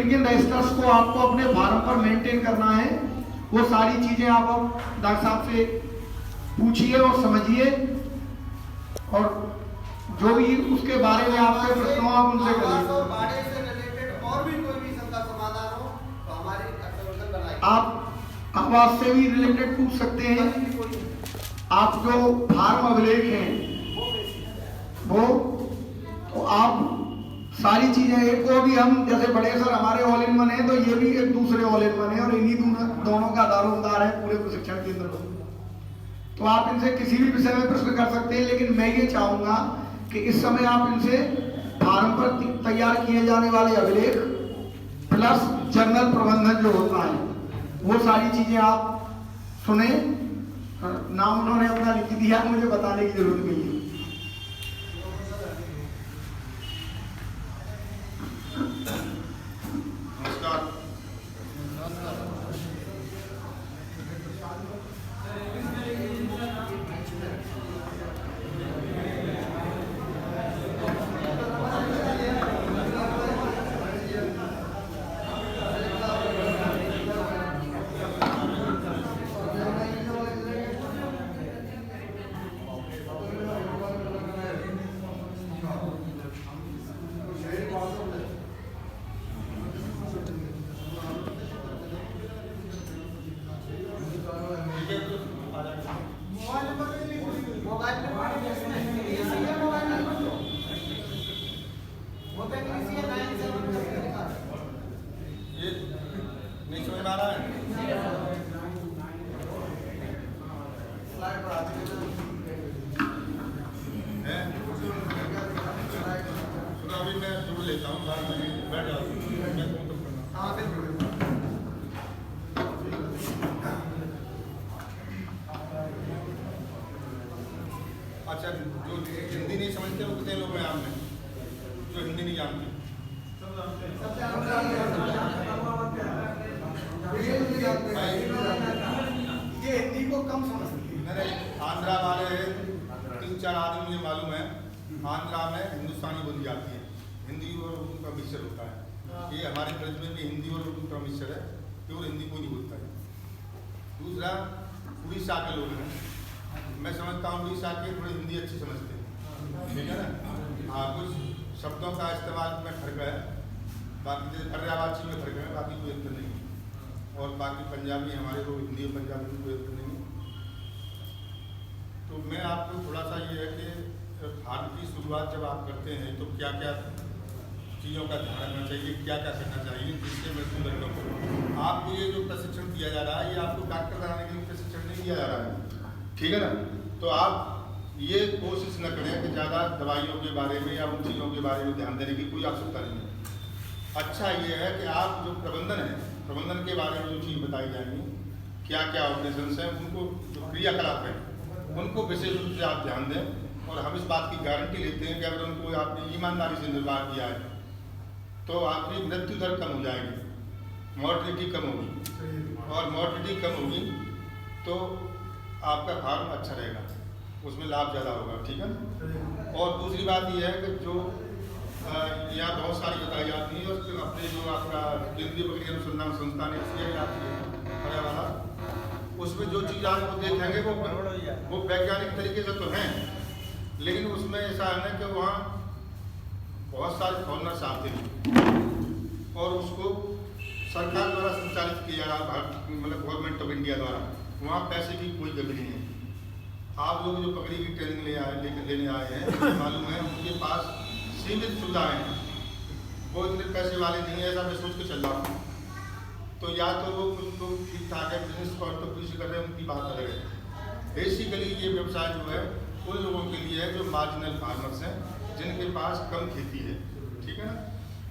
Nutrition registers को आपको अपने फार्म पर मेंटेन करना है। वो सारी चीजें आप अब डॉक्टर साहब से पूछिए और समझिए, और जो भी उसके बारे में आपके प्रश्न आप उनसे करिए। और भी कोई भी सबका समाधान हो तो हमारे संगठन बनाइए। आप आवाज से भी रिलेटेड पूछ सकते हैं। आप जो फार्म अभिलेख हैं वो तो आप सारी चीजें एक को भी हम जैसे बड़े सर हमारे ऑल इन वन है, तो ये भी एक दूसरे ऑल इन वन है और इन्हीं दोनों का दारोमदार है पूरे प्रशिक्षण केंद्र में। तो आप इनसे किसी भी विषय में प्रश्न कर सकते हैं, लेकिन मैं ये चाहूंगा कि इस समय आप इनसे फार्म पर तैयार किए जाने वाले अभिलेख प्लस जर्नल प्रबंधन जो होता है वो सारी चीजें आप सुने। नाम उन्होंने अपना लिख दिया, मुझे बताने की जरूरत नहीं है। अच्छा, जो हिंदी नहीं समझते वो कितने लोग हैं आप में जो हिंदी नहीं जानते? ये हिंदी को कम समझते हैं। आंध्रा वाले 3-4 आदमी मुझे मालूम है, आंध्रा में हिंदुस्तानी बोली जाती है, हिंदी और उर्दू का मिक्सचर होता है। ये हमारे प्रदेश में भी हिंदी और उर्दू का मिक्सचर है, प्योर हिंदी कोई नहीं बोलता है। दूसरा, उड़ीसा के लोग हैं, मैं समझता हूँ उड़ीसा के थोड़ी हिंदी अच्छी समझते हैं, ठीक है ना। हाँ, कुछ शब्दों का इस्तेमाल में फर्क है, बाकी जैसे पर्यावाची में फर्क है, बाकी कोई अंतर नहीं। और बाकी पंजाबी हमारे को हिंदी और पंजाबी में कोई अंतर नहीं। तो मैं आपको थोड़ा सा ये है कि फार्म की शुरुआत जब आप करते हैं तो क्या क्या चीज़ों का ध्यान रखना चाहिए, क्या क्या करना चाहिए जिससे मजदूर लड़कों को। आपको ये जो प्रशिक्षण दिया जा रहा है ये आपको डॉक्टर बनाने के लिए प्रशिक्षण नहीं दिया जा रहा है, ठीक है ना। तो आप ये कोशिश न करें कि ज़्यादा दवाइयों के बारे में या उन चीज़ों के बारे में ध्यान देने की कोई आवश्यकता नहीं है। अच्छा ये है कि आप जो प्रबंधन है, प्रबंधन के बारे में जो चीज़ बताई जाएंगी, क्या क्या ऑपरेशन हैं, उनको जो क्रियाकलाप हैं उनको विशेष रूप से आप ध्यान दें। और हम इस बात की गारंटी लेते हैं कि अगर उनको आपने ईमानदारी से निर्वाह किया है तो आपकी मृत्यु दर कम हो जाएगी, मॉर्टिलिटी कम होगी, और मॉर्टिलिटी कम होगी तो आपका फार्म अच्छा रहेगा, उसमें लाभ ज़्यादा होगा, ठीक है ना। और दूसरी बात यह है कि जो यहाँ बहुत सारी बताई जाती है, और अपने जो आपका केंद्रीय बकरी अनुसंधान संस्थान आती है वाला, उसमें जो चीज़ आपको देखेंगे वो वैज्ञानिक तरीके से तो हैं, लेकिन उसमें ऐसा है ना कि वहाँ बहुत सारे फॉरनर्स आते हैं और उसको सरकार द्वारा संचालित किया जा रहा है, मतलब गवर्नमेंट ऑफ इंडिया द्वारा। वहाँ पैसे की कोई कमी नहीं है। आप लोग जो बकरी की ट्रेनिंग लेने आए हैं, मालूम है उनके पास सीमित सुविधाएं हैं, वो इतने पैसे वाले नहीं है, ऐसा मैं सोच के चल रहा हूँ। तो या तो वो कुछ लोग ठीक ठाक है, बिजनेस कॉन्ट्रीब्यूशन कर रहे हैं, उनकी बात अलग है। बेसिकली ये व्यवसाय जो है उन लोगों के लिए है जो मार्जिनल फार्मर्स हैं, जिनके पास कम खेती है, ठीक है ना।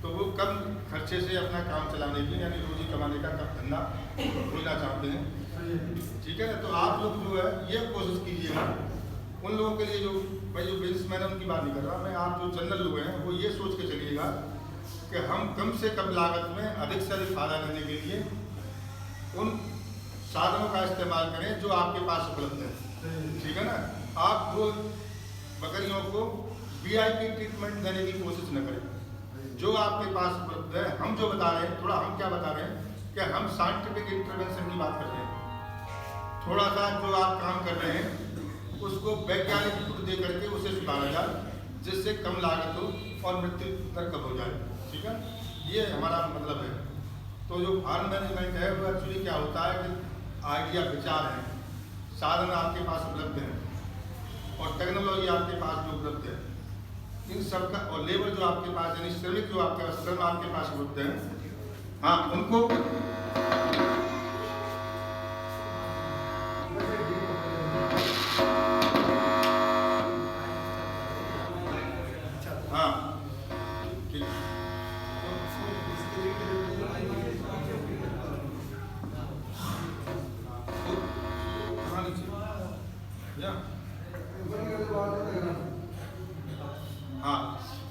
तो वो कम खर्चे से अपना काम चलाने की यानी रोजी कमाने का धंधा खोलना चाहते हैं, ठीक है ना। तो आप लोग जो है ये कोशिश कीजिएगा उन लोगों के लिए जो भाई जो बिजनेसमैन है उनकी बात नहीं कर रहा मैं, आप जो जनरल लोग हैं वो ये सोच के चलिएगा कि हम कम से कम लागत में अधिक से अधिक फायदा लेने के लिए उन साधनों का इस्तेमाल करें जो आपके पास उपलब्ध है, ठीक है ना। आप वो बकरियों को VIP ट्रीटमेंट देने की कोशिश न करें, जो आपके पास उपलब्ध है, हम जो बता रहे हैं, थोड़ा हम क्या बता रहे हैं कि हम साइंटिफिक इंटरवेंशन की बात कर रहे हैं। थोड़ा सा जो आप काम कर रहे हैं उसको वैज्ञानिक रूप दे करके उसे सुधारा जाए, जिससे कम लागत हो और मृत्यु दर कम हो जाए। ठीक है, ये हमारा मतलब है। तो जो फार्म मैनेजमेंट है वो एक्चुअली क्या होता है कि आइडिया, विचार है, साधन आपके पास उपलब्ध है और टेक्नोलॉजी आपके पास जो उपलब्ध है, इन सब का, और लेबर जो आपके पास यानी श्रमिक जो आपके पास, श्रम आपके पास उपलब्ध है, हाँ उनको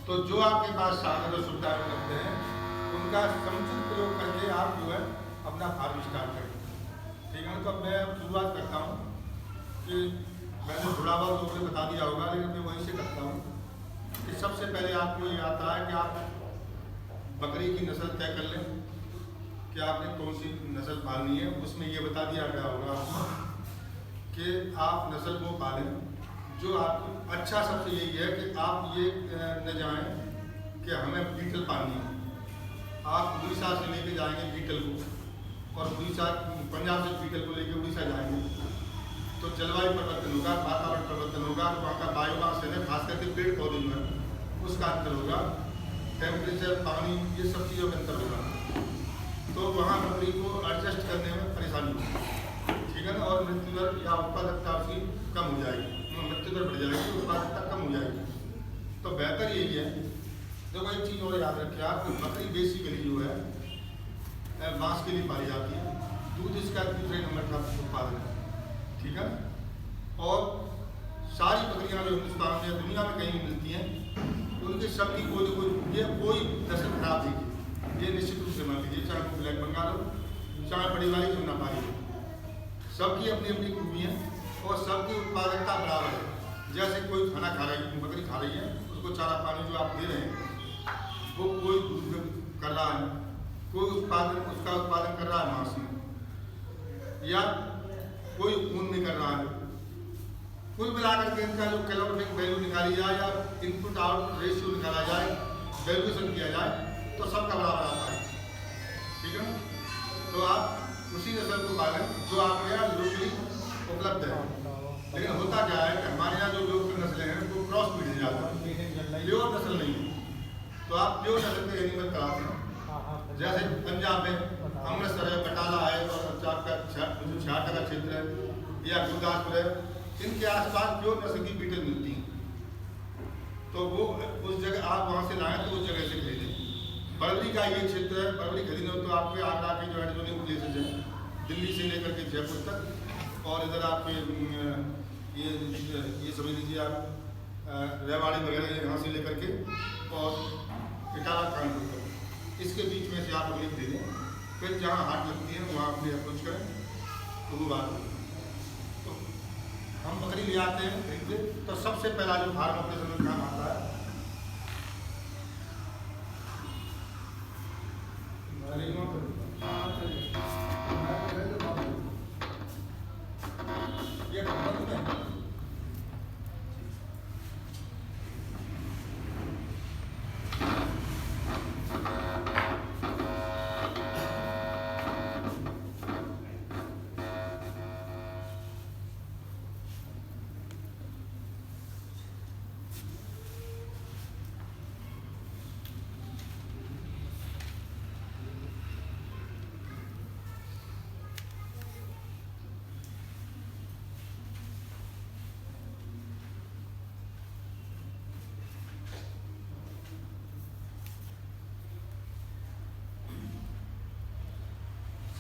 तो जो आपके पास साधन और सुविधा उपलब्ध हैं उनका समुचित प्रयोग करके आप जो है अपना फार्म स्टार्ट करें। ठीक है, तो मैं शुरुआत करता हूँ कि मैंने थोड़ा बहुत लोगों ने बता दिया होगा, लेकिन मैं वहीं से करता हूँ कि सबसे पहले आपको ये आता है कि आप बकरी की नस्ल तय कर लें कि आपने कौन सी नस्ल पालनी है। उसमें ये बता दिया गया होगा आपको कि आप नस्ल को पालें जो आपको अच्छा। सबसे यही है कि आप ये न जाएं कि हमें बीटल पालनी है। आप उड़ीसा से लेके जाएंगे बीटल को और उड़ीसा, पंजाब से बीटल को लेके उड़ीसा जाएंगे तो जलवायु परिवर्तन होगा, वातावरण परिवर्तन होगा, वहाँ का बायोमास है, खास करके पेड़ पौधे जो है उसका अंतर होगा, टेम्परेचर, पानी, ये सब चीज़ों का अंतर होगा। तो वहाँ बकरी को एडजस्ट करने में परेशानी होगी। ठीक है ना, और मृत्यु दर या उत्पादकता उसकी कम हो जाएगी, मृत्यु दर बढ़ जाएगी, उत्पादकता कम हो जाएगी। तो बेहतर यही है। देखो एक चीज़ और याद रखिए आप, बकरी बेसिकली जो है मांस के लिए पाली जाती है, दूध इसका दूसरे नंबर का उत्पादन है। ठीक है, और सारी बकरियां जो हिंदुस्तान में, दुनिया में कहीं भी मिलती हैं, उनकी सबकी कोई नस्ल खराब नहीं, ये निश्चित रूप से मान लीजिए, चाहे वो ब्लैक बंगाल हो, चाहे बड़ी वाली जमुनापाली हो, सबकी अपनी अपनी खूबी है और सबकी उत्पादकता बराबर है। जैसे कोई खाना खा रही है, बकरी खा रही है, उसको चारा पानी जो आप दे रहे हैं वो कोई दूध कर रहा है, कोई उसका उत्पादन कर रहा है मांस में, या कोई ऊन नहीं कर रहा है। कुल मिलाकर के इनका जो कैलोरीफिक वैल्यू निकाली जाए या इनपुट आउटपुट रेशियो निकाला जाए, वैल्यूएशन किया जाए, तो सबका बराबर आता है। ठीक है, तो आप उसी नस्ल को पालें जो आपके यहाँ लोकली उपलब्ध है। लेकिन होता क्या है कि हमारे यहाँ जो लोकल नस्लें हैं वो क्रॉस ब्रीड जाता है, प्योर नस्ल नहीं है। तो आप प्योर नस्ल के एनिमल कराते हैं, जैसे पंजाब में अमृतसर है, बटाला है, और आपका 66 का क्षेत्र है, या गुरदासपुर है, इनके आसपास प्योर नस्ल की बीटल मिलती हैं। तो वो उस जगह आप वहाँ से लाएँ तो उस जगह से खरीदें। बरबरी का ये क्षेत्र है, बरबरी खरीदने हो तो आपके आगरा के जो एडजोनिंग प्लेसेज हैं, दिल्ली से लेकर के जयपुर तक, और इधर आपके ये समझ लीजिए आप रेवाड़ी वगैरह यहाँ से लेकर के और इटावा कानपुर तक, इसके बीच में से आप बकरी खरीदें। फिर जहाँ हाट लगती है वहाँ अपने अप्रोच करें तो वो बात होगी। तो हम बकरी ले आते हैं खरीदते, तो सबसे पहला जो फार्म ऑपरेशन में काम आता है ये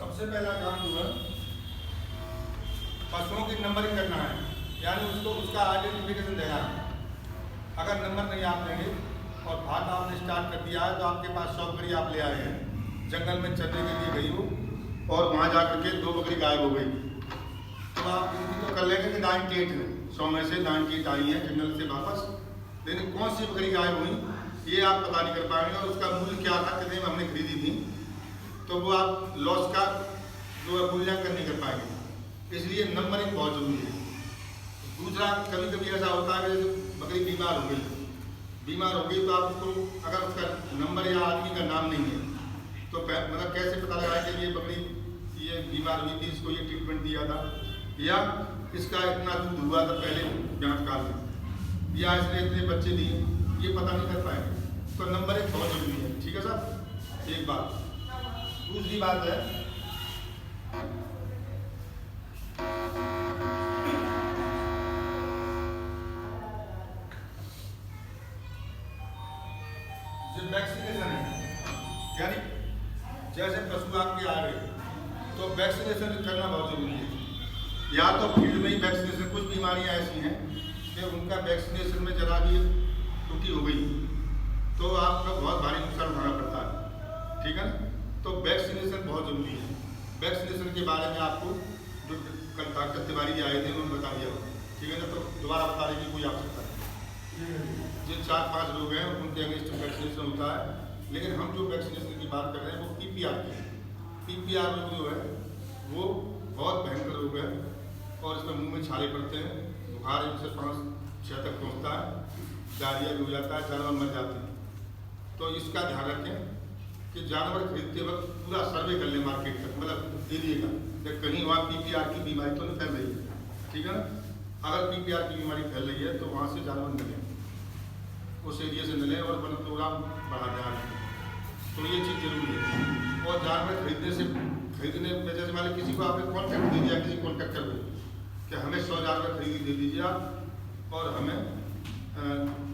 सबसे पहला काम जो है पशुओं की नंबरिंग करना है, यानी उसका आइडेंटिफिकेशन देना है। अगर नंबर नहीं आप देंगे और फार्म आपने स्टार्ट कर दिया है तो आपके पास 100 बकरी आप ले आए हैं, जंगल में चरने के लिए गई हो और वहाँ जा करके 2 बकरी गायब हो गई, तो आप गिनती तो कर लेंगे कि 98 है, 100 में से 98 आई हैं जंगल से वापस। लेकिन कौन सी बकरी गायब हुई ये आप पता नहीं कर पाएंगे, और उसका मूल्य क्या था, कितने में हमने खरीदी थी, तो वो आप लॉस का जो है मूल्यांकन नहीं कर पाएंगे। इसलिए नंबरिंग बहुत जरूरी है। दूसरा, कभी कभी ऐसा होता है कि जैसे बकरी बीमार हो गई तो आप उसको, अगर उसका नंबर या आदमी का नाम नहीं है तो मतलब कैसे पता लगाए कि ये बकरी ये बीमार हुई थी, इसको ये ट्रीटमेंट दिया था, या इसका इतना दूध हुआ था पहले जांच काल में, या इसने इतने बच्चे दिए, ये पता नहीं कर पाएंगे। तो नंबर एक बहुत जरूरी है। ठीक है साहब, एक बात। दूसरी बात है, जो वैक्सीनेशन है, यानी जैसे पशु आपके आ गए तो वैक्सीनेशन करना बहुत जरूरी है। या तो फील्ड में ही वैक्सीनेशन, कुछ बीमारियां ऐसी हैं कि उनका वैक्सीनेशन में जरा भी त्रुटि हो गई तो आपका बहुत भारी नुकसान उठाना पड़ता है। ठीक है ना, तो वैक्सीनेशन बहुत जरूरी है। वैक्सीनेशन के बारे में आपको जो कल डॉक्टर तिवारी जी आए थे उन्होंने बता दिया। ठीक है ना, तो दोबारा बताने की कोई आवश्यकता नहीं। जो 4-5 लोग हैं उनके अगेंस्ट वैक्सीनेशन होता है, लेकिन हम जो वैक्सीनेशन की बात कर रहे हैं वो PPR की है। PPR रोग जो है वो बहुत भयंकर रोग है, और इसमें मुंह में छाले पड़ते हैं, बुखार 1 से 5-6 तक पहुँचता है, डायरिया भी हो जाता है, जानवर मर जाते हैं। तो इसका ध्यान रखें कि जानवर खरीदते वक्त पूरा सर्वे कर लें मार्केट तक, मतलब एरिए का, कि कहीं वहाँ PPR की बीमारी तो नहीं फैल रही है। ठीक है ना, अगर PPR की बीमारी फैल रही है तो वहाँ से जानवर न लें, उस एरिया से न लें, और वन प्रोग्राम बढ़ा दें। तो ये चीज़ जरूरी है। और जानवर खरीदने में जैसे मान किसी को आपने कॉन्ट्रैक्ट दे दिया, किसी कॉन्ट्रैक्टर को कि हमें 100 जानवर खरीद दे दीजिए आप, और हमें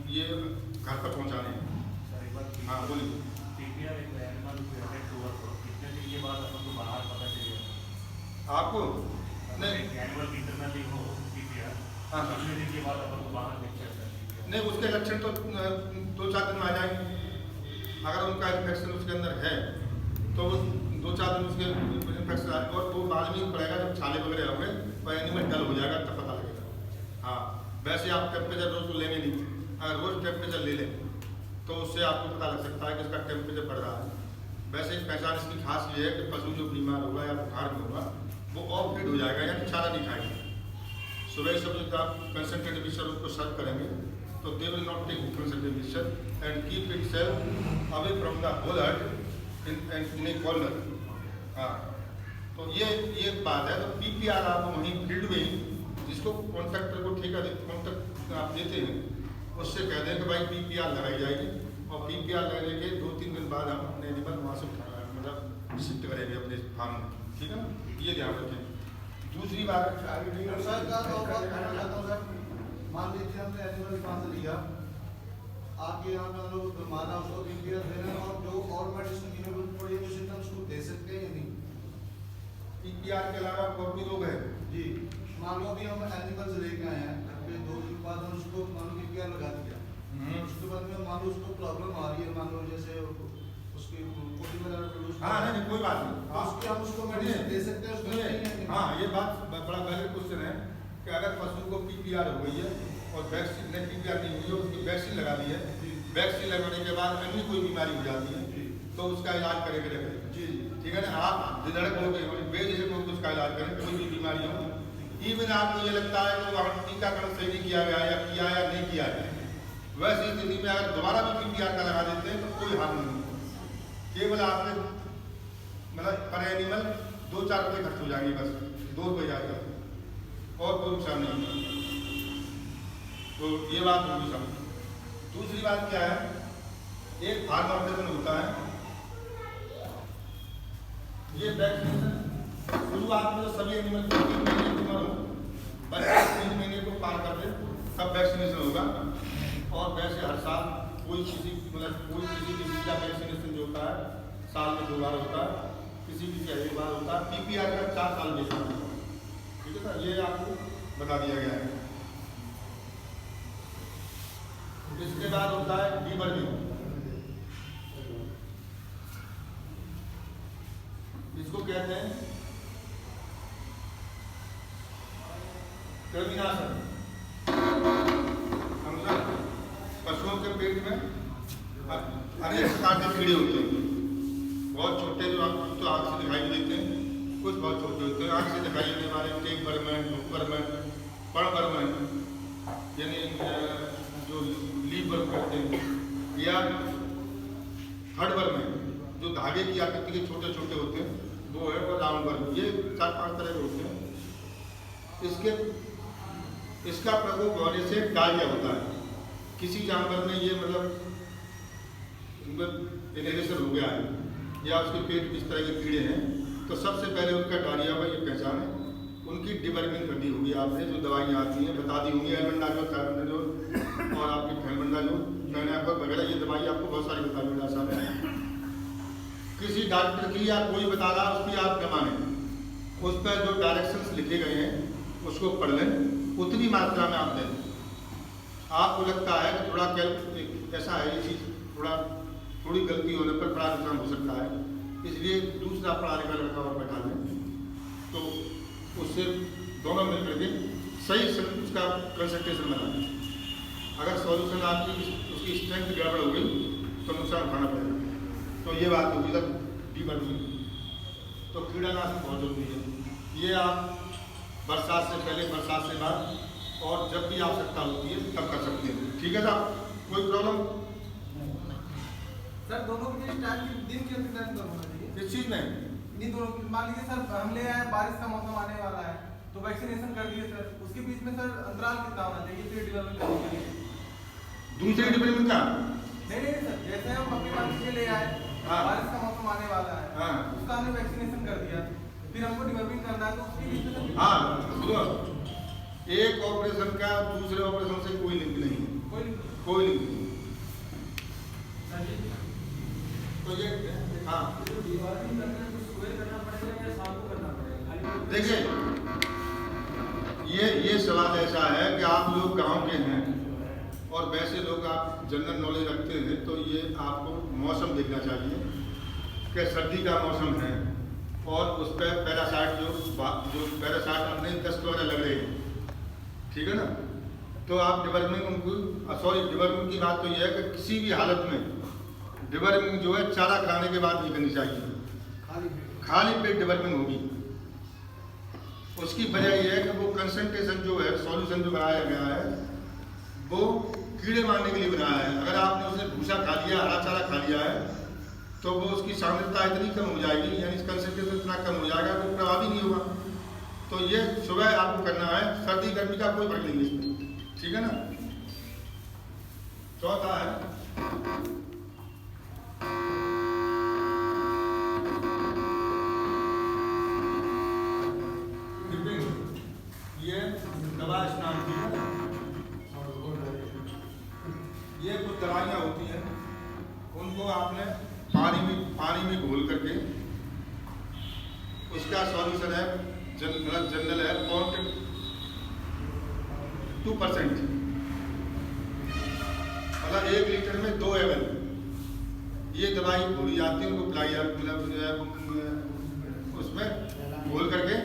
ये घर पर पहुँचाने हैं। हाँ बोलिए। आपको नहीं, उसके लक्षण तो 2-4 दिन में आ जाएंगे। अगर उनका इन्फेक्शन उसके अंदर है तो वो 2-4 दिन उसके इन्फेक्शन आए, और वो मालूम ही पड़ेगा जब छाले वगैरह होंगे और एनिमल डल हो जाएगा तब पता लगेगा। हाँ, वैसे आप टेम्परेचर रोज तो लेंगे नहीं, अगर रोज टेम्परेचर ले लें तो उससे आपको पता लग सकता है कि इसका टेम्परेचर बढ़ रहा है। वैसे एक पहचान इसकी खास ये है कि पशु जो बीमार होगा या बुखार में होगा वो ऑफ फीड हो जाएगा, यानी चारा नहीं खाएगा। सुबह जब आप कंसनट्रेटेड मिक्सचर उसको सर्व करेंगे तो they will not take concentrated mixture and keep it self away from the whole heart in a corner. हाँ, तो ये बात है। तो PPR आप वहीं फील्ड में ही जिसको कॉन्ट्रैक्टर को ठेका कॉन्ट्रैक्ट आप देते हैं उससे कह दें कि भाई PPR लगाई जाएगी, और PPR लगने के 2-3 दिन बाद हम अपने एनिमल वहाँ से मतलब शिफ्ट करेंगे अपने फार्म में। ठीक है ना, ये ध्यान रखें। दूसरी बात, मान लीजिए हमने एनिमल कहाँ से लिया, आपके यहाँ पे हम लोग माना उसको PPR दे रहे हैं, और जो और मेडिसिन की जरूरत पड़ी है उसे हम उसको दे सकते हैं या नहीं? PPR के अलावा और भी रोग है जी, मान लो अभी हम एनिमल से लेके आए हैं, फिर 2 दिन बाद हम उसको मान लो PPR लगा दिया, उसके बाद में मान लो उसको प्रॉब्लम आ रही है, मान लो जैसे उसकी पोटी वगैरह प्रोड्यूस। हाँ नहीं, कोई बात नहीं, उसके हम उसको मेडिसिन दे सकते हैं उसको। हाँ, ये बात बड़ा वैलिड क्वेश्चन है कि अगर पशु को PPR हो गई है और वैक्सीन ने PPR नहीं हुई है, उसकी वैक्सीन लगा दी है, वैक्सीन लगाने के बाद अन्य कोई बीमारी हो जाती है तो उसका इलाज करेंगे रखेंगे। जी, ठीक है ना, आप निधड़क हो गए बेझिझक होकर उसका इलाज करें, कोई भी बीमारी हो। इवन आपको ये लगता है कि वहाँ टीकाकरण सही नहीं किया गया या नहीं किया गया, वैसी स्थिति में अगर दोबारा भी PPR का लगा देते हैं तो कोई हार्म नहीं, केवल आपने मतलब पर एनिमल 2-4 रुपये खर्च हो जाएंगे, बस 2 रुपये जाएगा, और कोई नुकसान नहीं। तो ये बात होगी समझ। दूसरी बात क्या है, एक फार्म ऑपरेशन होता है, ये वैक्सीनेशन शुरुआत में तो सभी एनिमल 3 महीने की उम्र हो, बस 3 महीने को पार कर दे तब वैक्सीनेशन होगा। और वैसे हर साल कोई किसी की बीजा वैक्सीनेशन जो होता है साल में 2 बार होता है, किसी की 1 बार होता है। PPR का 4 साल में होता है। ठीक है ना, ये आपको बता दिया गया है। इसके बाद होता है डीवर्मिंग, इसको कहते हैं कृमिनाशक। हम सब पशुओं के पेट में अनेक प्रकार के कीड़े होते हैं, बहुत छोटे जो आपको तो आँख से दिखाई नहीं देते हैं, कुछ बहुत छोटे होते हैं। आँख से दिखाई देने वाले टेप बर्मन, हुक बर्मन, पण बर्मन यानी जो लीफ वर्म करते हैं, या थर्ड वर्म जो धागे की आकृति के छोटे छोटे होते हैं वो है, और राउंड वर्म, ये 4-5 तरह के होते हैं। इसका प्रकोप होने से डायरिया होता है। किसी जानवर में ये मतलब इन्हेलेशन हो गया है या उसके पेट में इस तरह के कीड़े हैं, तो सबसे पहले उनका डायरिया का ये पहचान है। उनकी डिवर्मिंग करनी होगी आपने, जो दवाइयाँ आती हैं बता दी होंगी, एल्बेंडाजोल, थायरोनडाजोल और आपकी फेल्बेंडाजोल, मैंने वगैरह ये दवाई आपको बहुत सारी बताई हुई आसान है। किसी डॉक्टर की या कोई बता रहा उसकी आप न माने, उस पर जो डायरेक्शंस लिखे गए हैं उसको पढ़ लें, उतनी मात्रा में आप दें। आपको लगता है कि थोड़ा ऐसा है ये चीज़, थोड़ी गलती होने पर बड़ा नुकसान हो सकता है, इसलिए दूसरा पढ़ाने का लड़का और बैठा लें, तो उससे दोनों मिल करके सही उसका कंसल्टेशन बनाएं। अगर सॉल्यूशन आपकी उसकी स्ट्रेंथ गड़बड़ हो गई तो नुकसान उठाना पड़ेगा। तो ये बात होगी तब डिवर्मिंग, तो कीड़ानाशक बहुत जरूरी है। ये आप बरसात से पहले, बरसात से बाद और जब भी आवश्यकता होती है तब कर सकते हैं। ठीक है साहब, कोई प्रॉब्लम? सर दोनों के टाइम दिन के टाइम पर होना चाहिए इस चीज़ में नहीं, दोनों मान लीजिए सर हम ले आए, बारिश का मौसम आने वाला है तो वैक्सीनेशन कर दिए सर, उसके बीच में सर अंतराल कितना होना चाहिए फिर डिवर्मिंग करने के लिए? दूसरी डिवर्मिंग का नहीं सर, जैसे हम अपनी बारिश के ले आए, बारिश का मौसम आने वाला है, उसका हमने वैक्सीनेशन कर दिया, फिर हमको डिवर्मिंग करना है, तो उसके बीच में एक ऑपरेशन का दूसरे ऑपरेशन से कोई लिंक नहीं है, कोई लिंक नहीं। तो ये देखिए, ये सवाल ऐसा है कि आप लोग गांव के हैं और वैसे लोग आप जनरल नॉलेज रखते हैं, तो ये आपको मौसम देखना चाहिए कि सर्दी का मौसम है और उस पर पैरासाइट जो पैरासाइट अपने दस्त वगैरह लग रहे हैं, ठीक है ना, तो आप डिवर्मिंग की बात तो ये है कि किसी भी हालत में डिवर्मिंग जो है चारा खाने के बाद नहीं करनी चाहिए, खाली पेट डिवर्मिंग होगी। उसकी वजह यह है कि वो कंसंट्रेशन जो है, सॉल्यूशन जो बनाया गया है वो कीड़े मारने के लिए बनाया है। अगर आपने उसे भूसा खा लिया, हरा चारा खा लिया है, तो वो उसकी सांद्रता इतनी कम हो जाएगी, यानी कंसंट्रेशन इतना कम हो जाएगा तो प्रभावी नहीं होगा। तो ये सुबह आपको करना है, सर्दी गर्मी का कोई फर्क नहीं है इसमें, ठीक है ना। चौथा है ये दवा स्नान की, ये कुछ दवाइयाँ होती हैं, उनको आपने पानी में घोल करके, उसका सॉल्यूशन है जनरल है 0.2%, मतलब 1 लीटर में 2 ml ये दवाई घोली जाती है, उनको पिलाई मतलब उसमें घोल करके,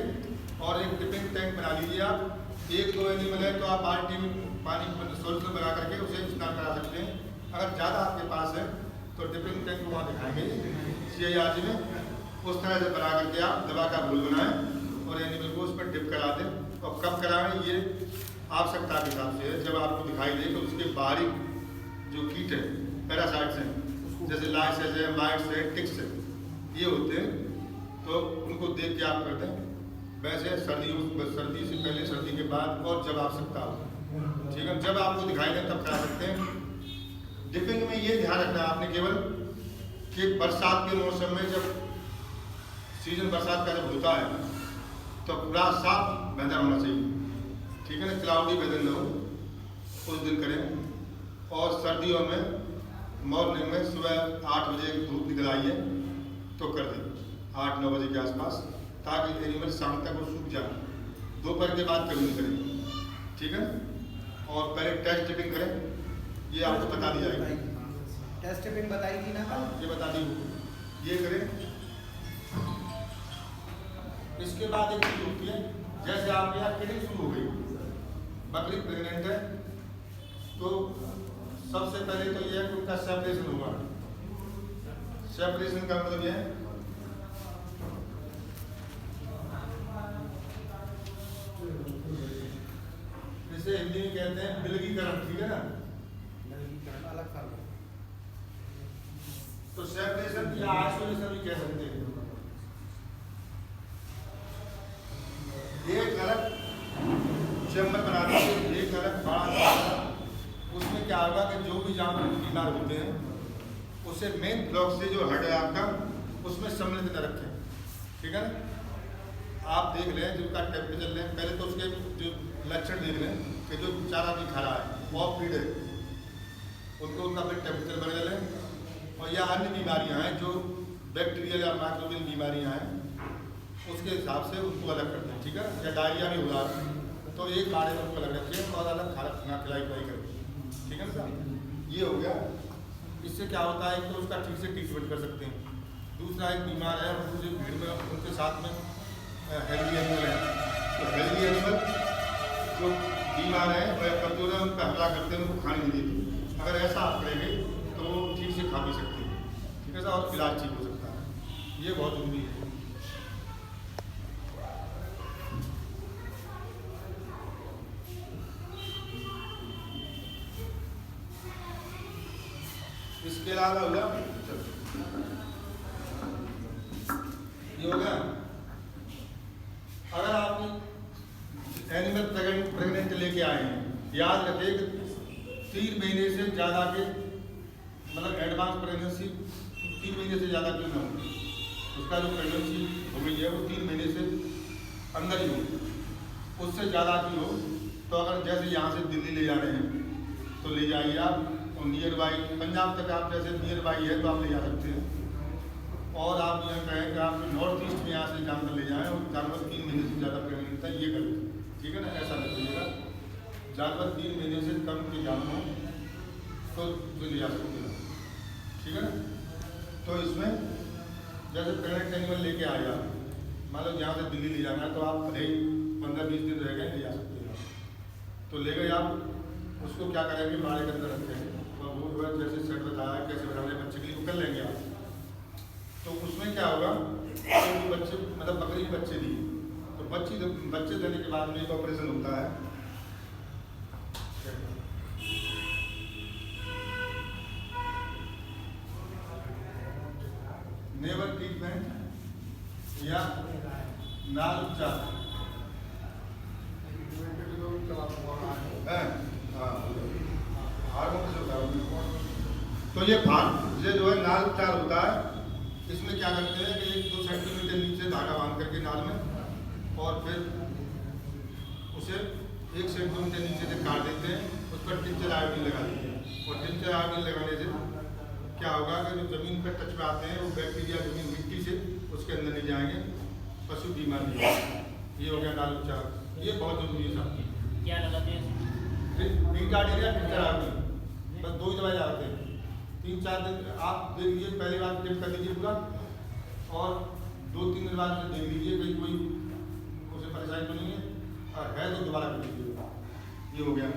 और एक डिपिंग टैंक बना लीजिए आप, 1-2 एनिमल है तो आप बाल्टी में पानी सॉल्यूशन बना करके उसे स्नान करा सकते हैं। अगर ज़्यादा आपके पास है तो डिपिंग टैंक को वहाँ दिखाएंगे CIRG में, उस तरह से बना करके आप दवा का घोल बनाएं और एनिमल को उस पर डिप करा दें। और कब कराएं, ये आवश्यकता के हिसाब से है। जब आपको दिखाई दे तो उसके बाहरी जो कीट है, पैरासाइट्स हैं, जैसे लाइसेस है, माइट्स है, टिक्स है, ये होते हैं, तो उनको देख के आप करते हैं। वैसे सर्दी से पहले, सर्दी के बाद और जब आवश्यकता हो, ठीक है, जब आपको दिखाई दे तब करा सकते हैं। डिपिंग में ये ध्यान रखना है आपने केवल कि बरसात के मौसम में, जब सीजन बरसात का जब होता है तो पूरा साफ वेदर होना चाहिए, ठीक है ना, क्लाउडी वेदर न हो उस दिन करें। और सर्दियों में मॉर्निंग में सुबह 8 बजे धूप निकल आई है तो कर दें 8-9 बजे के आसपास, ताकि एनिमल शाम तक वो सूख जाए। दोपहर के बाद कभी नहीं करें, ठीक है। और पहले टेस्ट टिपिंग करें, ये आपको बता दी जाएगी। टेस्ट टिपिंग बताई थी ना कल, ये बता दी, ये करें। इसके बाद एक चीज होती है, जैसे आपके यहाँ किडिंग शुरू हो गई, बकरी प्रेग्नेंट है तो सबसे पहले तो ये है कि उनका सेपरेशन होगा। सेपरेशन का मतलब यह है जिसे हिंदी में कहते हैं विलगीकरण, ठीक है ना। अलग फर्क है। तो सेपरेशन या आइसोलेशन भी कह सकते हैं। एक अलग चैम्बर बना दीजिए, एक अलग बड़ा। उसमें क्या होगा कि जो भी जानवर बीमार होते हैं उसे मेन ब्लॉक से जो हट है आपका उसमें सम्मिलित न रखें, ठीक है ना। आप देख लें जिनका टेम्परेचर लें, पहले तो उसके जो लक्षण देख लें कि जो चारा भी खा रहा है और फीड है उनको उनका फिर टेम्परेचर बढ़ लें। और या अन्य बीमारियां हैं जो बैक्टीरियल या माइक्रोबियल बीमारियां हैं उसके हिसाब से उनको अलग करते हैं, ठीक है। या डायरिया भी हो रहा है तो एक बाड़े में उनको अलग रखें और अलग खाना खिलाई पिलाई करें, ठीक है ना साहब। ये हो गया। इससे क्या होता है तो उसका ठीक से ट्रीटमेंट कर सकते हैं। दूसरा एक बीमार है उनसे भीड़ में उनके साथ में हेल्दी एनिमल है, तो हेल्दी एनिमल जो बीमार है वह कमजोर है उनका हमला करते हैं, उनको खाने नहीं देते। अगर ऐसा आप करेंगे तो वो ठीक से खा भी सकते हैं, ठीक है सर, और इलाज ठीक हो सकता है। ये बहुत जरूरी है। इसके अलावा होगा ये हो गया। अगर आप एनिमल प्रेग्नेंट लेके आए हैं, याद रखिए कि 3 महीने से ज़्यादा के मतलब एडवांस प्रेगनेंसी 3 महीने से ज़्यादा क्यों ना हो, उसका जो प्रेगनेंसी हो गई है वो 3 महीने से अंदर ही हो। उससे ज़्यादा की हो तो अगर जैसे यहाँ से दिल्ली ले जा रहे हैं तो ले जाइए आप, और नियर बाई पंजाब तक आप जैसे नियर बाई है तो आप ले जा सकते हैं। और आप यह कहें कि आप नॉर्थ ईस्ट में यहाँ से जानवर ले जाएं और जानवर 3 महीने से ज़्यादा प्रेगनेंट है, ये गलत, ठीक है ना। ऐसा नहीं करिएगा। जानवर 3 महीने से कम के जानवर तो ले जा सकते हैं, ठीक है ना। तो इसमें जैसे प्रेगनेंट एनिमल लेके आए आप, मान लो यहाँ से दिल्ली ले जाना है तो आप भले ही 15-20 दिन रह गए ले जा सकते हैं। तो ले गए आप, उसको क्या करेंगे बाड़े के अंदर रखेंगे और वो जैसे सेट बताया कैसे बनाने बच्चे के लिए वो कर लेंगे आप। तो उसमें क्या होगा तो बच्चे मतलब बकरी के बच्चे दिए तो बच्चे देने के बाद में एक ऑपरेशन होता है। नेवल ट्रीटमेंट या नाल उपचार। तो ये जो है नाल उपचार होता है। इसमें क्या करते हैं कि 1-2 सेंटीमीटर नीचे धागा बांध करके नाल में और फिर उसे 1 सेंटीमीटर नीचे से काट देते हैं, उस पर टिंचर आयोडीन लगा देते हैं। और टिंचर आयोडीन लगाने से क्या होगा कि जो जमीन पर टच पे आते हैं वो बैक्टीरिया जमीन मिट्टी से उसके अंदर नहीं जाएंगे, पशु बीमार नहीं होगा। ये हो गया नाल उपचार, ये बहुत जरूरी है साहब। क्या लगाते हैं? बीटाडीन या टिंचर आयोडीन, बस 2 ही दवाई लगाते हैं। 3-4 दिन आप देख लीजिए, पहले बार टेप कर लीजिए पूरा और 2-3 दिन बाद देख लीजिए कहीं कोई उसे परेशानी तो नहीं है, और है तो दोबारा कर लीजिएगा। ये हो गया।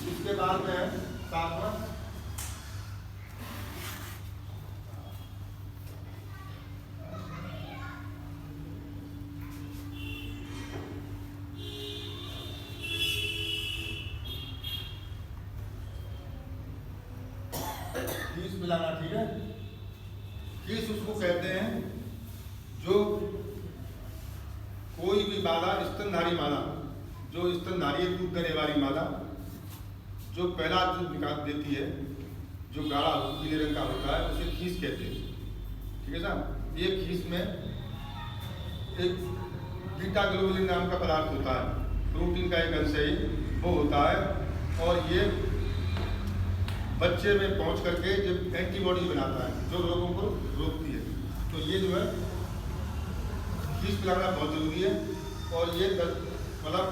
इसके बाद में है 7वां खीस मिलाना, ठीक है। खीस उसको कहते हैं जो कोई भी मादा, स्तनधारी मादा, जो स्तनधारी दूध देने वाली मादा जो पहला दूध निकाल देती है, जो गाढ़ा पीले रंग का होता है, उसे खीस कहते हैं, ठीक है साहब। ये खीस में एक बीटा ग्लोबुलिन नाम का पदार्थ होता है, प्रोटीन का एक अंश है, वो होता है। और ये बच्चे में पहुंच करके जब एंटीबॉडी बनाता है जो रोगों को रोकती है। तो ये जो है खीस पिलाना बहुत जरूरी है। और ये मतलब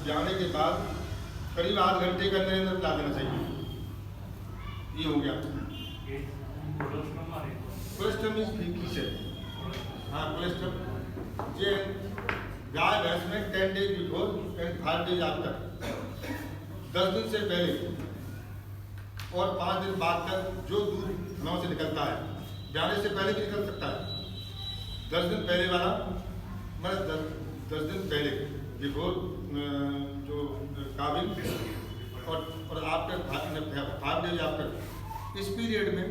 जाने के बाद करीब 8 घंटे के अंदर पिला देना चाहिए। ये हो गया। कोलेस्ट्रम खीस है, हाँ कोलेस्ट्रम। ये गाय भैंस में 10 days before and 5 days after, 10 दिन से पहले और 5 दिन बाद तक जो दूध थनों से निकलता है, ब्याने से पहले भी निकल सकता है, 10 दिन पहले वाला, मतलब 10 दिन पहले बिफोर जो काबिल और आफ्टर 5 डेज आफ्टर, इस पीरियड में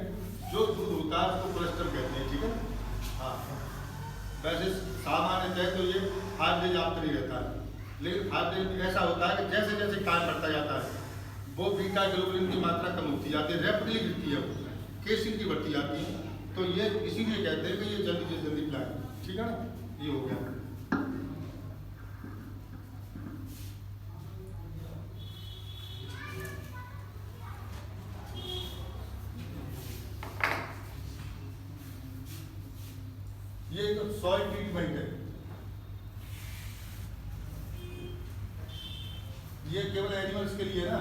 जो दूध होता है उसको कोलेस्ट्रॉल कहते हैं, ठीक है। हाँ, वैसे सामान्यतः तो ये 5 डेज आफ्टर ही रहता है, लेकिन 5 डेज में ऐसा होता है कि जैसे जैसे टाइम बढ़ता जाता है वो बीटा ग्लोबुलिन की मात्रा कम होती जाती है, रैपिडली गिरती है, वो केसिन की बढ़ती जाती है, तो ये इसीलिए कहते हैं कि ये जल्दी से जल्दी पिलाएं, ठीक है ना। ये हो गया। ये एक सॉइल ट्रीटमेंट है, ये केवल एनिमल्स के लिए ना,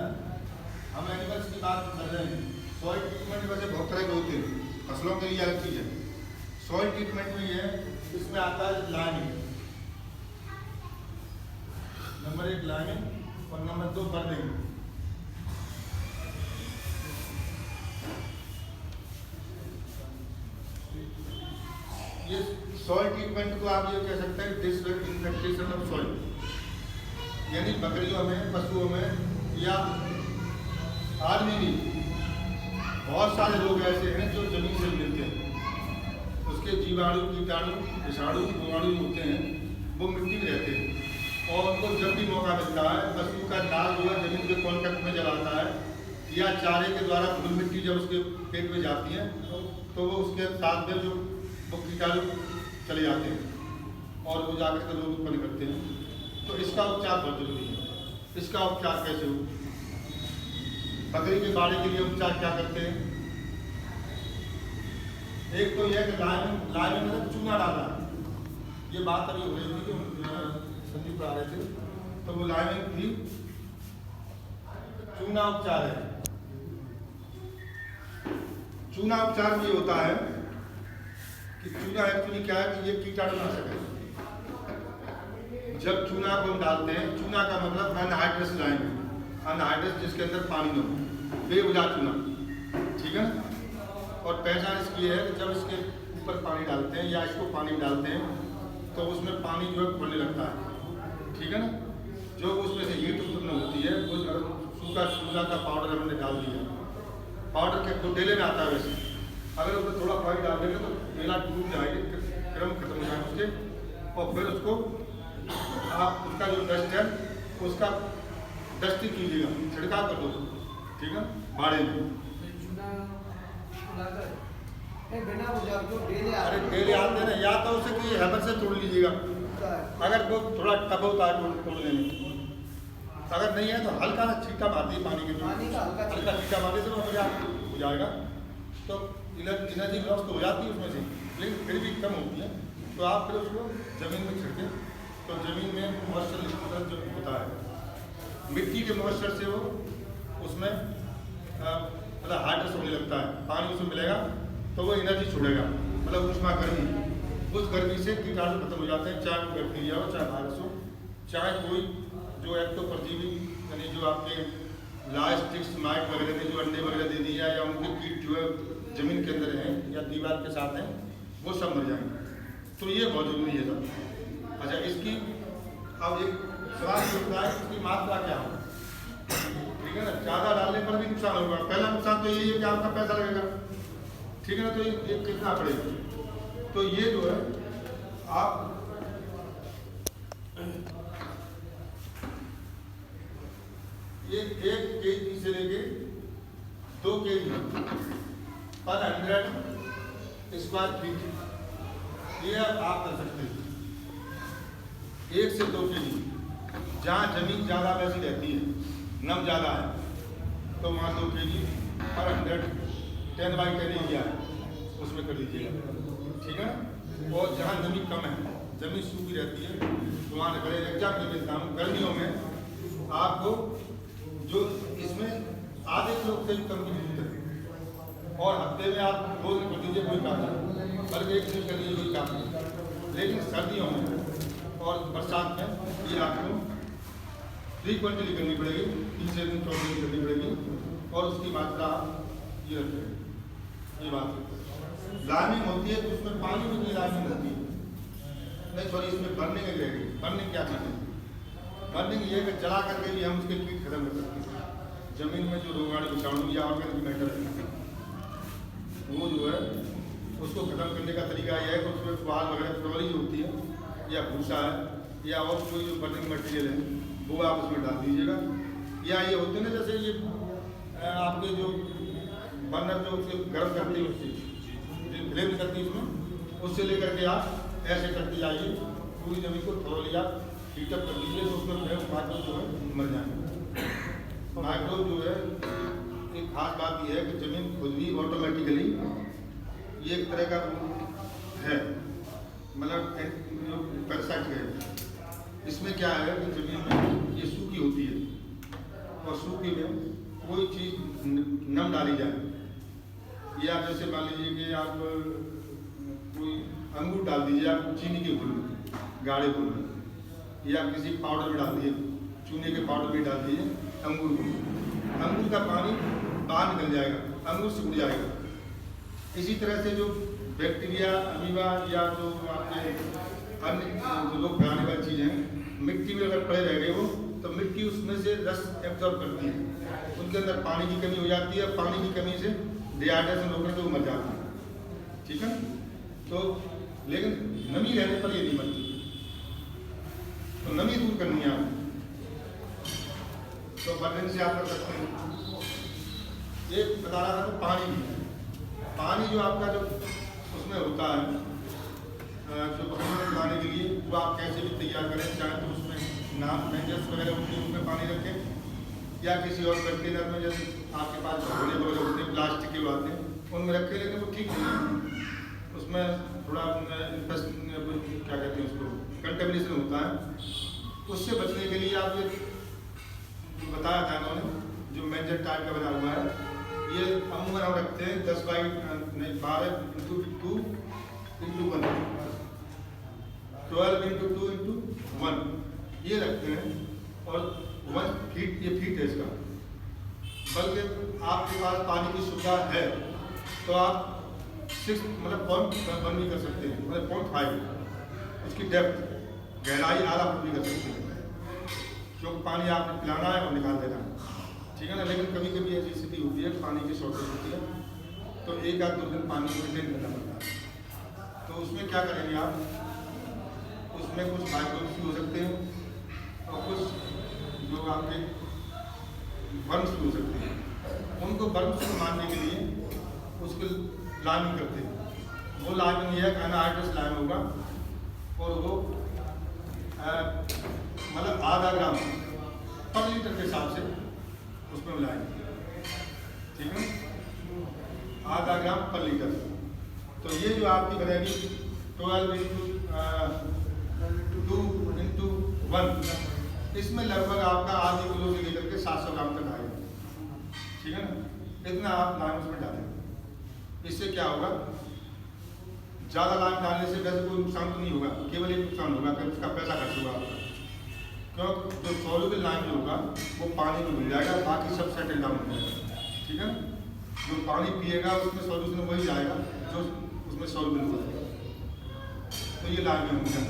हम एनिमल्स की बात कर रहे हैं। सॉइल ट्रीटमेंट वैसे बहुत तरह के होते हैं, फसलों के लिए अलग चीज है। सॉइल ट्रीटमेंट में ये है, इसमें आता है लाइनिंग, नंबर 1 लाइनिंग और नंबर 2 बर्निंग। ये सॉइल ट्रीटमेंट को आप ये कह सकते हैं डिसइंफेक्टेशन ऑफ सॉइल, यानी बकरियों में, पशुओं में या आदमी भी बहुत सारे लोग ऐसे हैं जो जमीन से मिलते हैं, उसके जीवाणु, कीटाणु, विषाणु, रोगाणु होते हैं, वो मिट्टी में रहते हैं और उनको जब भी मौका मिलता है, पशु का नाल जो है जमीन के कॉन्टेक्ट में जब आता है या चारे के द्वारा धूल मिट्टी जब उसके पेट में जाती है तो वो उसके साथ में जो वो कीटाणु चले जाते हैं और वो जाकर के रोग उत्पन्न करते हैं। तो इसका उपचार बहुत जरूरी है। इसका उपचार कैसे हो? बकरी के बाड़े के लिए उपचार क्या करते हैं? एक तो यह कि लाइन में चूना डालना, ये बात अभी हो रही थी कि संदीप आ रहे थे, तो वो लाइन थी, चूना उपचार है। चूना उपचार में ये होता है कि चूना एक्चुअली क्या है कि ये कीटाणुनाशक है। जब चूना को हम डालते हैं, चूना का मतलब अनहाइड्रस लाइन, अनहाइड्रस जिसके अंदर पानी न हो, बेवजह चूना, ठीक है ना। और पहचान इसकी है कि जब इसके ऊपर पानी डालते हैं या इसको पानी डालते हैं तो उसमें पानी जो है खोलने लगता है, ठीक है ना। जो उसमें से हीट उत्पन्न होती है वो सूखा चूना का पाउडर हमने डाल दिया, पाउडर के तो डेले में आता है। वैसे अगर उसमें थोड़ा पानी डाल देंगे तो डेला टूट जाएगी, क्रम खत्म हो जाएगा उसके, और फिर उसको आप उसका जो डस्ट है उसका डस्टिंग कीजिएगा, छिड़काव कर दो, ठीक है, बाड़े में। अरे डेले आते हैं ना, या तो उसे कि हैमर से तोड़ लीजिएगा, अगर वो थोड़ा टफ होता है तोड़ने में, अगर नहीं है तो हल्का सा छींटा मार दिए पानी के, हल्का छींटा मारने से वो हो जाएगा। तो एनर्जी लॉस तो हो जाती है उसमें से, लेकिन फिर भी कम होती है। तो आप फिर उसको ज़मीन में छिड़कें, तो ज़मीन में मॉइस्चर जो होता है, मिट्टी के मॉइस्चर से वो उसमें मतलब हार्डनेस होने लगता है, पानी उसमें मिलेगा तो वो एनर्जी छोड़ेगा, मतलब ऊष्मा गर्मी, उस गर्मी से कीटाणु खत्म हो जाते हैं, चाहे वो बैक्टीरिया हो, चाहे वायरस हो, चाहे कोई जो एक तो परजीवी, यानी जो आपके लाइस्टिक्स माइट वगैरह ने जो अंडे वगैरह दे दिया या उनके कीट जो है ज़मीन के अंदर हैं या दीवार के साथ हैं, वो सब मर जाएंगे। तो ये बहुत जरूरी है सब। अच्छा, इसकी अब एक सवाल ये होता है इसकी मात्रा क्या हो, ठीक है ना। ज़्यादा डालने पर भी नुकसान होगा। पहला नुकसान तो यही है कि आपका पैसा लगेगा, ठीक है ना। तो ये कितना पड़ेगा, तो ये जो है आप ये 1 kg से लेके 2 kg पर 100 स्क्वायर फीट ये आप कर सकते हैं। 1 से 2 kg, जहाँ जमीन ज़्यादा वैसी रहती है, नम ज़्यादा है, तो वहाँ 2 kg पर 100 10/10 एरिया है, उसमें कर दीजिएगा, ठीक है ना। और जहाँ जमीन कम है, जमीन सूखी रहती है, तो वहाँ करें। एग्जाम के देता हूँ, गर्मियों में आपको जो इसमें आधे किलो से कम की जरूरत है, और हफ्ते में आप 2 दिन कर दीजिए कोई काम नहीं, बल्कि 1 दिन कर दीजिए कोई काम नहीं। लेकिन सर्दियों में और बरसात में ये आपको फ्रीक्वेंटली करनी पड़ेगी, 3 से 4 दिन करनी पड़ेगी। और उसकी मात्रा ये रखें, ये बात लाइनिंग होती है तो उसमें पानी में की लाइनिंग होती है, नहीं सॉरी इसमें बर्निंग रहेगी। बर्निंग क्या चीज़ है? बर्निंग ये है कि जला करके भी हम उसके कीट खत्म कर सकते हैं। जमीन में जो रोगाणु विषाणु या ऑर्गेनिक मैटर है वो जो है उसको खत्म करने का तरीका यह है कि उसमें पुआल वगैरह पेट्रोल होती है या भूसा है या और कोई जो बर्निंग मटेरियल है वो आप उसमें डाल दीजिएगा। या ये होते हैं ना जैसे ये आपके जो बर्नर जो उसके गर्म करती है उससे फ्लेम निकलती है उसमें, उससे लेकर के आप ऐसे करते जाइए पूरी जमीन को थोड़ा लिया हीटअप कर दीजिए तो उसमें माइक्रो जो है मर जाएंगे। माइक्रो जो है एक खास बात यह है कि जमीन खुद भी ऑटोमेटिकली ये एक तरह का है, मतलब जो पैरासाइट है। इसमें क्या है कि जमीन में ये सूखी होती है और सूखी में कोई चीज़ नम डाली जाए, या जैसे मान लीजिए कि आप कोई अंगूर डाल दीजिए आप चीनी के घुल में, गाढ़े घुल में, या किसी पाउडर में डाल दिए, चूने के पाउडर में डाल दिए अंगूर को, अंगूर का पानी बाहर निकल जाएगा, अंगूर से उड़ जाएगा। इसी तरह से जो बैक्टीरिया अमीबा या जो आपके अन्य जो लोग फैलाने वाली चीज़ हैं मिट्टी में अगर पड़े रह गए वो तो मिट्टी उसमें से रस एब्जॉर्ब करती है, उनके अंदर पानी की कमी हो जाती है, पानी की कमी से डिहाइड्रेशन होकर के वो मर जाती है। ठीक है, तो लेकिन नमी रहने पर ये नहीं मरती, तो नमी दूर करनी है आप, तो बर्निंग से आप कर सकते हैं। ये बता रहा था पानी जो आपका जो उसमें होता है जो भगवान बनाने के लिए वो आप कैसे भी तैयार करें, चाहे तो उसमें नाम मैंगस वगैरह होती है उसमें पानी रखें या किसी और कंटेनर में जैसे आपके पास भगोने वगैरह होते हैं प्लास्टिक के आते हैं उनमें रखें, लेकिन वो ठीक नहीं है, उसमें थोड़ा क्या कहते हैं उसको कंटेमिनेशन होता है। उससे बचने के लिए आप ये बताया था इन्होंने जो मेंजर टाइप का बना हुआ है, ये अमूमन हम रखते हैं 10 by 12 into 2 into 1 12 into 2 into 1 ये रखते हैं और 1 फीट ये फीट है इसका। बल्कि आपके पास पानी की सुविधा है तो आप 6 मतलब 0.1 भी कर सकते हैं, मतलब 0.5 उसकी डेप्थ गहराई आधा फुट भी कर सकते हैं, क्योंकि पानी आपने पिलाना है और निकाल देना है। ठीक है ना, लेकिन कभी कभी ऐसी स्थिति होती है पानी की शॉर्टेज होती है तो 1-2 दिन पानी को मेंटेन करना पड़ता है। तो उसमें क्या करेंगे आप, उसमें कुछ माइक्रोब्स भी हो सकते हैं और कुछ जो आपके वर्म्स भी हो सकते हैं, उनको वर्म्स को मारने के लिए उसको लाइमिंग करते हैं। वो लाइमिंग ये है एनाहाइड्रस लाइम होगा और वो मतलब आधा ग्राम पर लीटर के हिसाब से उसमें मिलाएंगे, ठीक है, आधा ग्राम पर लीटर। तो ये जो आपकी बनेगी 12 इंटू 2 इंटू 1, इसमें लगभग आपका आधे किलो से लेकर के 700 ग्राम तक आएगा। ठीक है ना, इतना आप लाइम उसमें डालेंगे। इससे क्या होगा, ज़्यादा लाइम डालने से वैसे कोई नुकसान तो नहीं होगा, केवल एक नुकसान होगा कि उसका पैसा खर्च होगा आपका, क्योंकि जो सॉल्युबल लाइम जो होगा वो पानी में मिल जाएगा, बाकी सब सेटल डाउन हो जाएगा। ठीक है, जो पानी पिएगा उसमें सॉल्यूशन वही आएगा जो उसमें सॉल्युबल हो जाएगा। तो ये लाइम में होगा।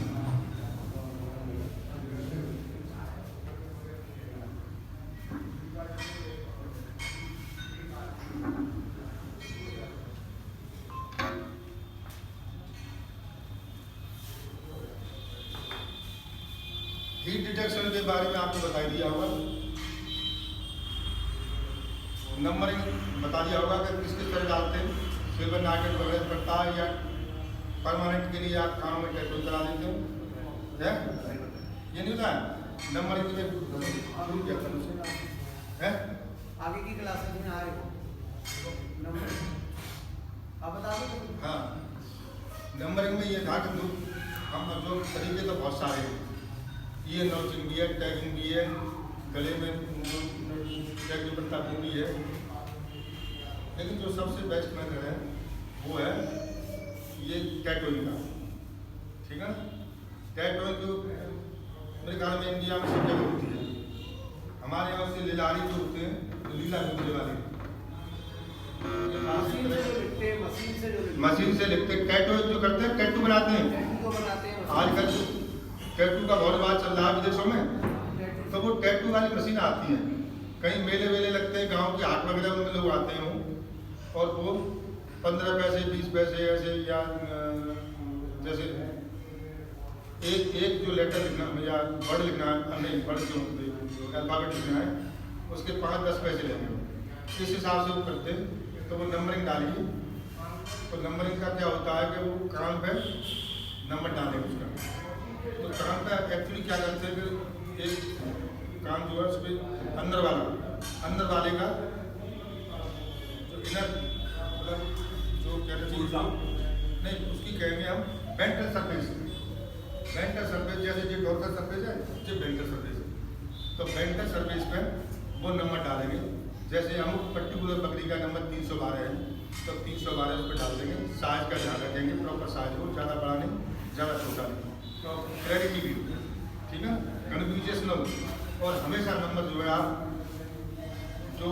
हीट डिटेक्शन के बारे में आपको बता दिया होगा, नंबरिंग बता दिया होगा कि किस किस तरह डालते हैं, सिल्वर नाइट्रेट वगैरह पड़ता है या परमानेंट के लिए आप कानों में ट्रैक्टर चला देते हो, है ये नहीं होता है। नंबरिंग में शुरू किया था उसे है आगे की क्लासेस में आ रहे हो नंबर आप बता दो। हाँ, नंबरिंग में ये था कि हम जो तरीके तो बहुत सारे हैं, ये नोचिंग भी है, टैगिंग भी है, गले में टैग पड़ता वो भी है, लेकिन जो सबसे बेस्ट मेथड है वो है ये टैटूइंग का। ठीक है ना, टैटूइंग जो मेरे ख्याल में इंडिया में सब जगह होती है, हमारे यहाँ से लिलारी जो होते हैं, लीला बिंदु वाले मशीन से जो लिखते हैं, मशीन से लिखते टैटू जो करते हैं, टैटू बनाते हैं टैटू तो बनाते हैं। आजकल टैटू का बहुत रिवाज चल रहा है विदेशों में। तो वो टैटू वाली मशीन आती है, कहीं मेले वेले लगते हैं गांव के हाट वगैरह में लोग आते हैं वो, और वो 15 पैसे 20 पैसे ऐसे, या जैसे एक जो लेटर लिखना या वर्ड लिखना है, नहीं वर्ड जो अल्फाबेट लिखना है, उसके 5-10 पैसे लेंगे। इस हिसाब से वो करते हैं। तो वो नंबरिंग डालिए, तो नंबरिंग का क्या होता है कि वो कान पे नंबर डालेंगे उसका। तो कान पे एक्चुअली क्या करते हैं कि एक कान जो है उसमें अंदर वाले का जो इनर मतलब जो कहते हैं नहीं, उसकी कहेंगे हम वेंट्रल सरफेस। वेंट्रल सरफेस जैसे जो डॉर्सल सरफेस है, जो वेंट्रल सरफेस है, तो वेंट्रल सरफेस पे वो नंबर डालेंगे। जैसे हम पर्टिकुलर बकरी का नंबर 312 है, तो 312 उस पर डाल देंगे। साइज का ध्यान रखेंगे, प्रॉपर साइज हो, ज़्यादा बड़ा नहीं ज़्यादा छोटा नहीं, तो क्लैरिटी भी हो, ठीक है, कन्फ्यूजन न हो। और हमेशा नंबर जो है आप जो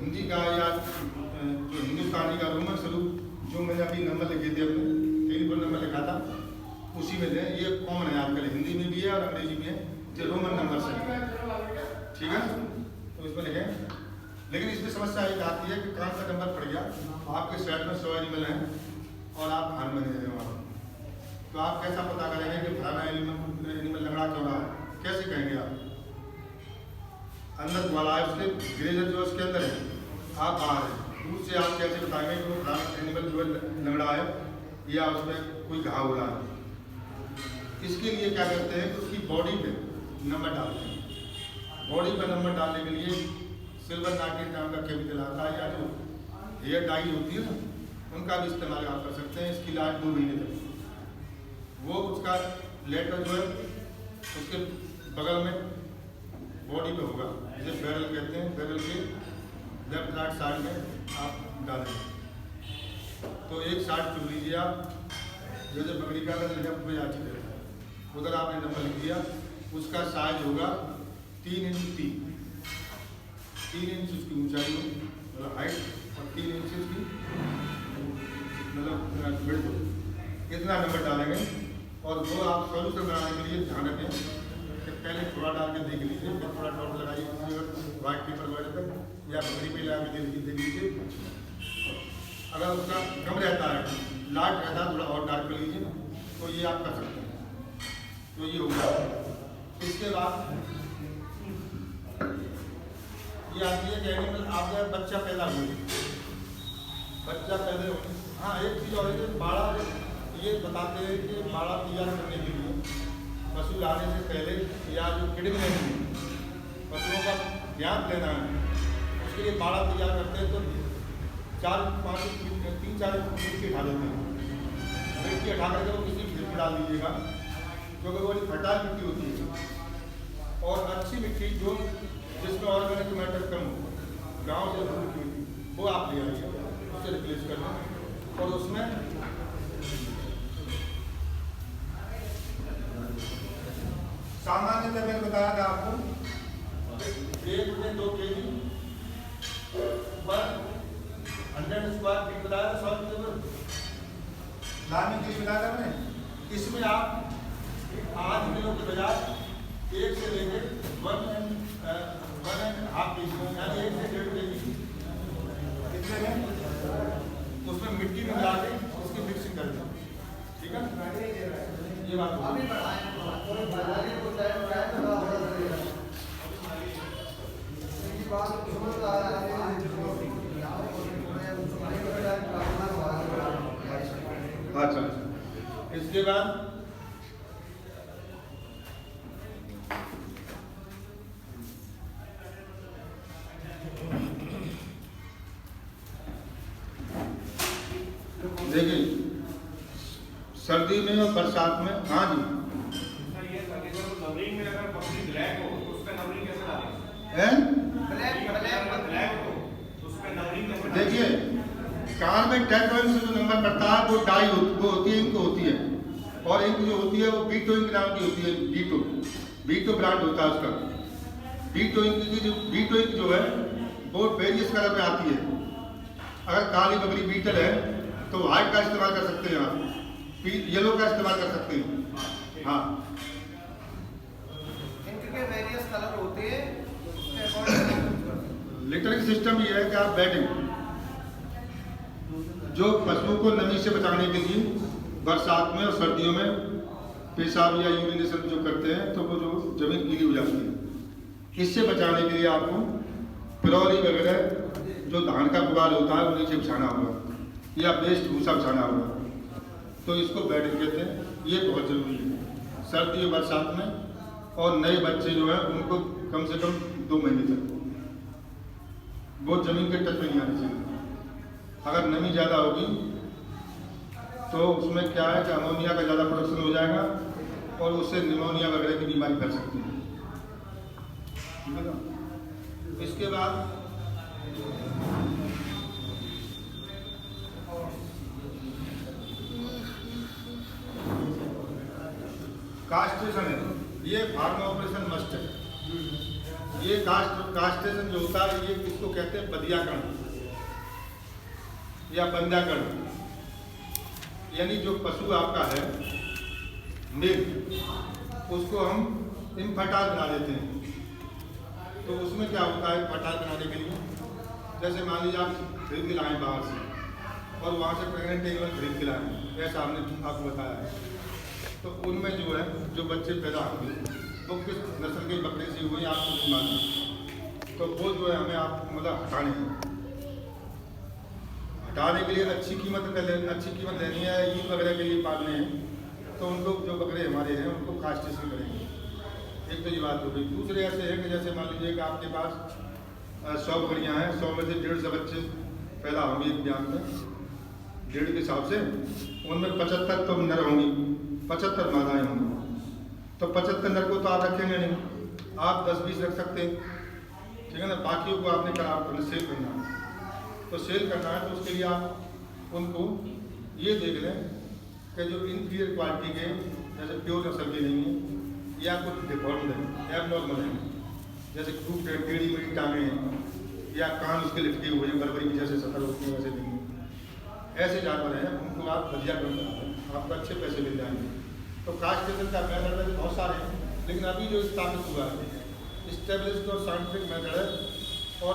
हिंदी का या जो हिंदुस्तानी का रोमन स्वरूप जो मैंने अभी नंबर लिखे थे, अपने टेलीफोन नंबर लिखा था, उसी में दें। ये कॉमन है आपके लिए, हिंदी में भी है और अंग्रेजी में है, जो रोमन नंबर से, ठीक है। तो इसमें लिखें। लेकिन इसमें समस्या एक आती है कि कान का नंबर पड़ गया, आपके साइड में 100 एनिमल हैं और आप हार में नहीं रहे वहाँ, तो आप कैसा पता करेंगे कि फलाना एनिमल लंगड़ा क्यों रहा? कैसे कहेंगे आप? अंदर वाला है उसके ग्रेजर जो उसके अंदर है, आप बाहर हैं, दूर से आप कैसे बताएंगे कि वो फलाना एनिमल जो है लंगड़ा है या उसमें कोई घाव हो रहा है? इसके लिए क्या करते हैं कि उसकी बॉडी पे नंबर डालते हैं। बॉडी पे नंबर डालने के लिए सिल्वर नाइट्रेट नाम का केमिकल आता है, या जो हेयर डाई होती है ना, उनका भी इस्तेमाल आप कर सकते हैं। इसकी लाइफ 2 महीने तक वो उसका लेटर जो है उसके बगल में बॉडी पे होगा, जिसे बैरल कहते हैं। बैरल के लेफ्ट राइट साइड में आप डालेंगे। तो एक साइड चुन लीजिए आप, जैसे बकरी का लेफ्ट में आ चुके हैं, उधर आपने नंबर लिख दिया। उसका साइज होगा 3 इंच 3 इंच उसकी ऊंचाई हो, मतलब हाइट, और 3 इंच की मतलब विड्थ हो। इतना नंबर डालेंगे। और वो आप सॉल्यूशन बनाने के लिए ध्यान रखें कि पहले थोड़ा डाल के देख लीजिए, फिर थोड़ा डॉट लगाइए व्हाइट पेपर वगैरह पर, या बकरी पे लगा के देख लीजिए। अगर उसका कम रहता है, लाइट रहता है, थोड़ा और डार्क कर लीजिए, तो ये आप कर सकते हैं। तो ये हो गया। इसके बाद ये आती है कि एनिमल आपका बच्चा पैदा हुए, हाँ एक चीज़ और है, बाड़ा ये बताते हैं कि बाड़ा तैयार करने के लिए पशु लाने से पहले या जो किडिंग लेने में पशुओं का ध्यान लेना है, उसके लिए बाड़ा तैयार करते हैं। तो 4-5 3-4 मिट्टी उठा देते हैं। मिट्टी उठा करके वो किसी खेत में डाल दीजिएगा, क्योंकि वो फर्टाइल मिट्टी होती है। और अच्छी मिट्टी जो जिसमें ऑर्गेनिक मैटर कम हो, गाँव से मिट्टी होती है, वो आप ले आइए, उससे रिप्लेस कर लें। और उसमें सामान्यतः मैंने बताया था आपको 1 से 2 kg पर 100 स्क्वायर फीट बताया था, 100 मीटर लाने के लिए बताया था मैंने। इसमें आप 8 किलो के बजाय 1 से लेकर 1.5 kg, यानी 1 से 1.5 kg इतने में उसमें मिट्टी में मिला के उसकी मिक्सिंग कर दें, ठीक है। ये बात अच्छा। इसके बाद देखिए, सर्दी में और बरसात में, हाँ जी, देखिए कार में टेट्रोइन से जो नंबर पड़ता है वो डाई वो होती है, इंक होती है। और इंक जो होती है वो बीटो इंक नाम की होती है। बीटो ब्रांड होता है उसका। बीटो इंक जो है वो वेरियस कलर में आती है। अगर काली बकरी बीटल है तो व्हाइट का इस्तेमाल कर सकते हैं आप, येलो का इस्तेमाल कर सकते हैं। हाँ, इनके वेरियस कलर होते हैं, उसके अकॉर्डिंग लिटरिंग सिस्टम ये है कि आप बेडिंग जो पशुओं को नमी से बचाने के लिए बरसात में और सर्दियों में पेशाब या यूरिनेशन जो करते हैं तो वो जो जमीन गीली हो जाती है, इससे बचाने के लिए आपको पिरौली वगैरह जो धान का पुआल होता है वो नीचे बिछाना होगा या बेस्ट भूसा बिछाना होगा, तो इसको बेडिंग कहते हैं। ये बहुत ज़रूरी है सर्दी और बरसात में। और नए बच्चे जो हैं उनको कम से कम 2 महीने तक वो जमीन के टच में नहीं आनी चाहिए। अगर नमी ज़्यादा होगी तो उसमें क्या है कि अमोनिया का ज़्यादा प्रोडक्शन हो जाएगा और उससे निमोनिया वगैरह की बीमारी फैल सकती है। ठीक है ना? इसके बाद कास्ट्रेशन है, ये फार्म ऑपरेशन मस्ट है। ये कास्ट्रेशन जो होता है ये किसको कहते हैं, बदियाकरण या बंध्याकरण, यानी जो पशु आपका है मेल उसको हम इनफर्टाइल बना देते हैं। तो उसमें क्या होता है, फर्टाइल बनाने के लिए जैसे मान लीजिए आप खरीद के लाएँ बाहर से और वहाँ से प्रेगनेंट एनिमल खरीद के लाएँ, ऐसा हमने आपको बताया है, तो उनमें जो है जो बच्चे पैदा होंगे वो किस नस्ल के बकरे से हुए आपको नहीं मालूम, तो वो जो है हमें आप मतलब हटाने के लिए अच्छी कीमत लेनी है, ईद वगैरह के लिए पालने हैं, तो उन लोग जो बकरे हमारे हैं उनको कास्ट्रेशन करेंगे। एक तो ये बात हो गई। दूसरे ऐसे है कि जैसे मान लीजिए कि आपके पास 100 बकरियाँ हैं, 100 में से 150 बच्चे पैदा होंगे एक ब्याह में, 1.5 के हिसाब से उनमें 75 तो नर होंगी, 75 मादाएँ होंगी, तो 75 नर को तो आप रखेंगे नहीं, आप 10-20 रख सकते हैं, ठीक है ना। बाकियों को आपने कहा आपने सेल करना है, तो सेल करना है तो उसके लिए आप उनको ये देख लें कि जो इनफीरियर क्वालिटी के जैसे प्योर नस्ल के नहीं है या कुछ डिफॉल्ट है, एबनॉर्मल है, जैसे खूब टेढ़ी मेढ़ी टांगे हैं या कान उसके लिपटे हुए हैं, बरबरी की जैसे सफर होती है वैसे नहीं है, ऐसे जानवर हैं उनको आप बदियाकरण करा दें, आपको अच्छे पैसे मिल जाएंगे। तो कास्ट्रेशन का मेथड है बहुत सारे हैं, लेकिन अभी जो स्थापित हुआ है स्टेब्लिश्ड और साइंटिफिक मेथड है और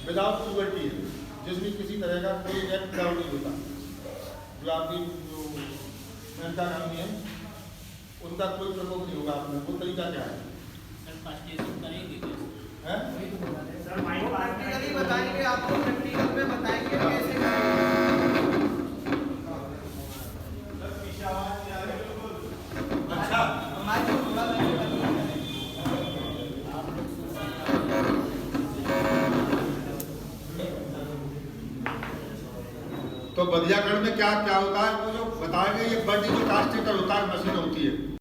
विदाउट क्रूअल्टी है, जिसमें किसी तरह का कोई एक्ट नहीं होता। जो आपकी जो मेनका नामी है उनका कोई प्रकोप नहीं होगा आपने, वो तरीका क्या है? प्रैक्टिकली बताएंगे आपको, प्रैक्टिकल में बताएंगे कैसे तो बदियाकरण में क्या क्या होता है वो जो बताएंगे, ये बड़ी जो कास्ट्रेटर होता है मशीन होती है।